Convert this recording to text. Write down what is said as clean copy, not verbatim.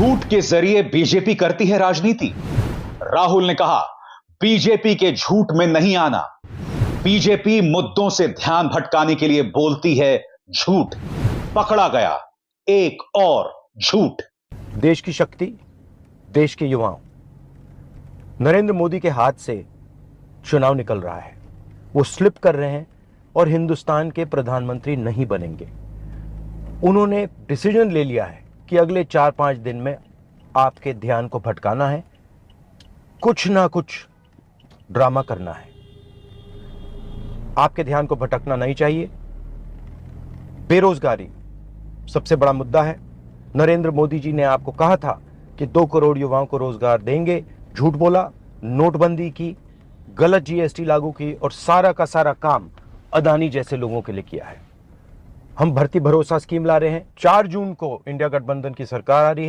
झूठ के जरिए बीजेपी करती है राजनीति। राहुल ने कहा, बीजेपी के झूठ में नहीं आना। बीजेपी मुद्दों से ध्यान भटकाने के लिए बोलती है झूठ। पकड़ा गया एक और झूठ। देश की शक्ति, देश के युवाओं। नरेंद्र मोदी के हाथ से चुनाव निकल रहा है। वो स्लिप कर रहे हैं और हिंदुस्तान के प्रधानमंत्री नहीं बनेंगे। उन्होंने डिसीजन ले लिया है कि अगले 4-5 दिन में आपके ध्यान को भटकाना है, कुछ ना कुछ ड्रामा करना है। आपके ध्यान को भटकना नहीं चाहिए। बेरोजगारी सबसे बड़ा मुद्दा है। नरेंद्र मोदी जी ने आपको कहा था कि 2 करोड़ युवाओं को रोजगार देंगे, झूठ बोला। नोटबंदी की, गलत जीएसटी लागू की और सारा का सारा काम अदानी जैसे लोगों के लिए किया है। हम भर्ती भरोसा स्कीम ला रहे हैं। 4 जून को इंडिया गठबंधन की सरकार आ रही है।